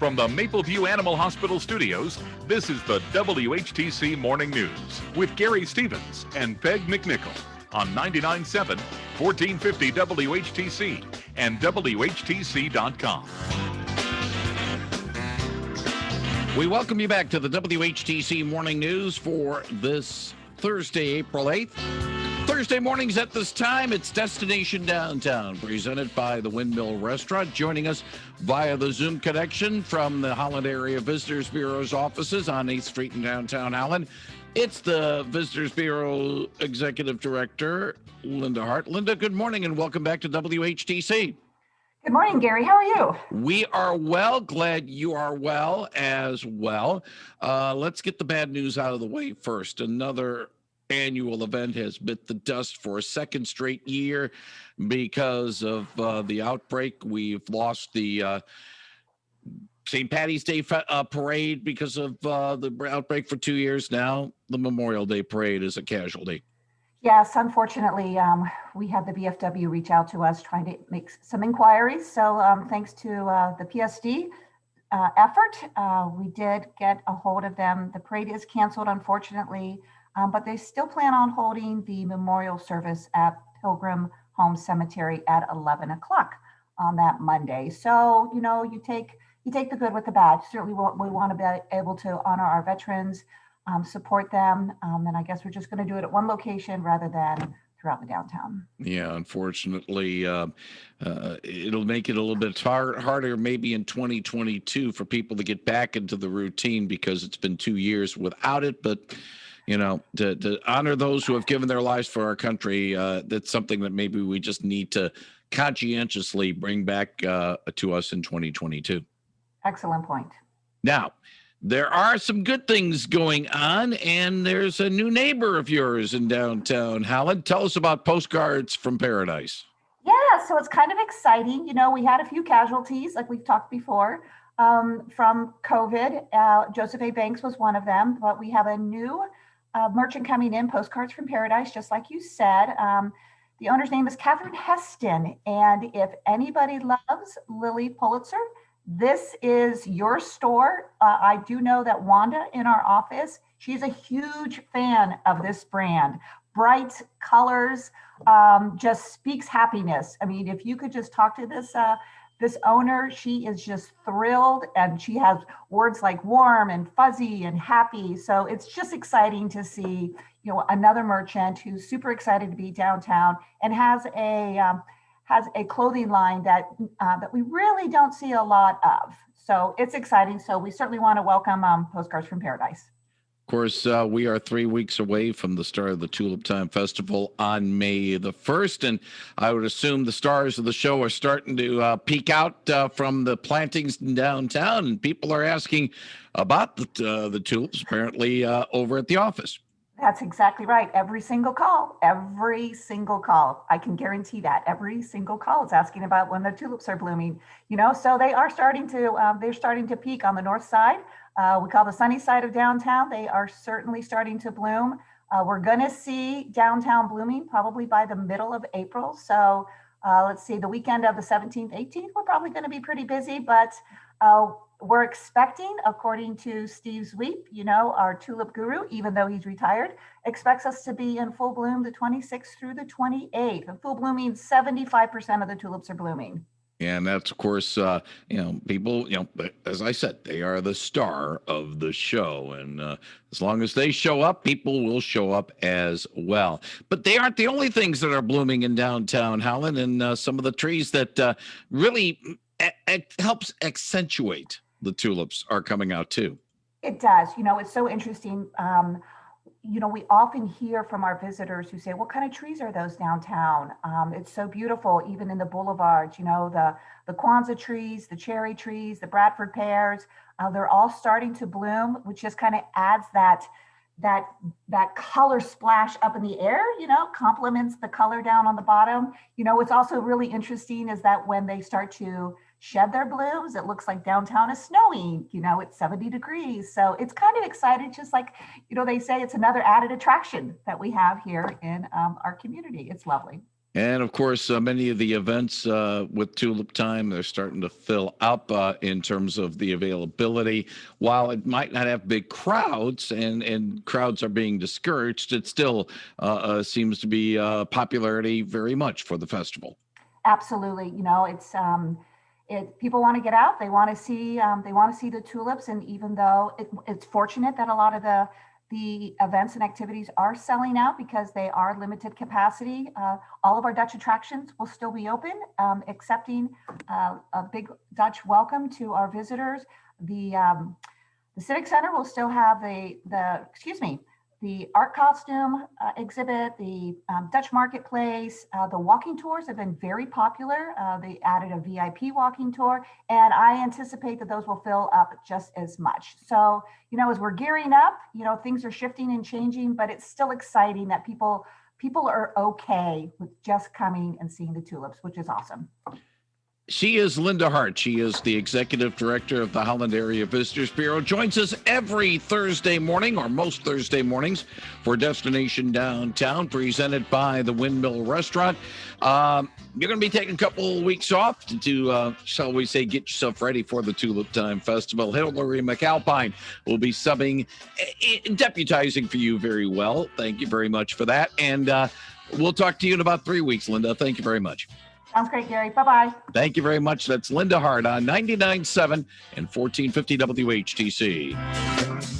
From the Mapleview Animal Hospital studios, this is the WHTC Morning News with Gary Stevens and Peg McNichol on 99.7, 1450 WHTC and WHTC.com. We welcome you back to the WHTC Morning News for this Thursday, April 8th. Thursday mornings at this time, it's Destination Downtown, presented by the Windmill Restaurant. Joining us via the Zoom connection from the Holland Area Visitors Bureau's offices on 8th Street in downtown Holland, it's the Visitors Bureau Executive Director, Linda Hart. Linda, good morning and welcome back to WHTC. Good morning, Gary. How are you? We are well. Glad you are well as well. Let's get the bad news out of the way first. Another annual event has bit the dust for a second straight year because of the outbreak. We've lost the St. Patty's Day parade because of the outbreak for 2 years now. The Memorial Day parade is a casualty. Yes, unfortunately, we had the VFW reach out to us trying to make some inquiries. So thanks to the PSD effort, we did get a hold of them. The parade is canceled, unfortunately, but they still plan on holding the memorial service at Pilgrim Home Cemetery at 11 o'clock on that Monday. So, you know, you take the good with the bad. Certainly we want to be able to honor our veterans, support them. And I guess we're just going to do it at one location rather than throughout the downtown. Yeah, unfortunately, it'll make it a little bit harder maybe in 2022 for people to get back into the routine because it's been 2 years without it. But, you know, to honor those who have given their lives for our country, that's something that maybe we just need to conscientiously bring back to us in 2022. Excellent point. Now, there are some good things going on, and there's a new neighbor of yours in downtown Holland. Tell us about Postcards from Paradise. Yeah, so it's kind of exciting. You know, we had a few casualties, like we've talked before, from COVID. Joseph A. Banks was one of them, but we have a new merchant coming in, Postcards from Paradise, just like you said. The owner's name is Catherine Heston, and if anybody loves Lily Pulitzer, this is your store. I do know that Wanda in our office, she's a huge fan of this brand. Bright colors, just speaks happiness. I mean, if you could just talk to this owner, she is just thrilled, and she has words like warm and fuzzy and happy. So it's just exciting to see, you know, another merchant who's super excited to be downtown and has a clothing line that we really don't see a lot of. So it's exciting. So we certainly want to welcome Postcards from Paradise. Of course, we are 3 weeks away from the start of the Tulip Time Festival on May the 1st, and I would assume the stars of the show are starting to peek out from the plantings in downtown, and people are asking about the tulips apparently over at the office. That's exactly right. Every single call. I can guarantee that every single call is asking about when the tulips are blooming. You know, so they are starting to peak on the north side. We call the sunny side of downtown. They are certainly starting to bloom. We're going to see downtown blooming probably by the middle of April. So let's see, the weekend of the 17th, 18th, we're probably going to be pretty busy, but we're expecting, according to Steve Sweep, you know, our Tulip Guru, even though he's retired, expects us to be in full bloom the 26th through the 28th. And full blooming, 75% of the tulips are blooming. And that's, of course, people, as I said, they are the star of the show. And as long as they show up, people will show up as well. But they aren't the only things that are blooming in downtown Holland, and some of the trees that really helps accentuate the tulips are coming out too. It does. You know, it's so interesting. We often hear from our visitors who say, what kind of trees are those downtown? It's so beautiful, even in the boulevards, you know, the Kwanzaa trees, the cherry trees, the Bradford pears, they're all starting to bloom, which just kind of adds that color splash up in the air, you know, complements the color down on the bottom. You know, what's also really interesting is that when they start to shed their blooms, it looks like downtown is snowing, you know, it's 70 degrees. So it's kind of exciting, just like, you know, they say it's another added attraction that we have here in our community. It's lovely. And of course, many of the events with Tulip Time, they're starting to fill up in terms of the availability. While it might not have big crowds and crowds are being discouraged, it still seems to be popularity very much for the festival. Absolutely. People want to get out. They want to see the tulips. And even though it's fortunate that a lot of the events and activities are selling out because they are limited capacity, all of our Dutch attractions will still be open, accepting a big Dutch welcome to our visitors. The Civic Center will still have the art costume exhibit, the Dutch Marketplace. The walking tours have been very popular. They added a VIP walking tour, and I anticipate that those will fill up just as much. So, as we're gearing up, things are shifting and changing, but it's still exciting that people are okay with just coming and seeing the tulips, which is awesome. She is Linda Hart. She is the executive director of the Holland Area Visitors Bureau. Joins us every Thursday morning, or most Thursday mornings, for Destination Downtown, presented by the Windmill Restaurant. You're going to be taking a couple of weeks off to shall we say, get yourself ready for the Tulip Time Festival. Hillary McAlpine will be subbing, deputizing for you very well. Thank you very much for that. And we'll talk to you in about 3 weeks, Linda. Thank you very much. Sounds great, Gary. Bye-bye. Thank you very much. That's Linda Hart on 99.7 and 1450 WHTC.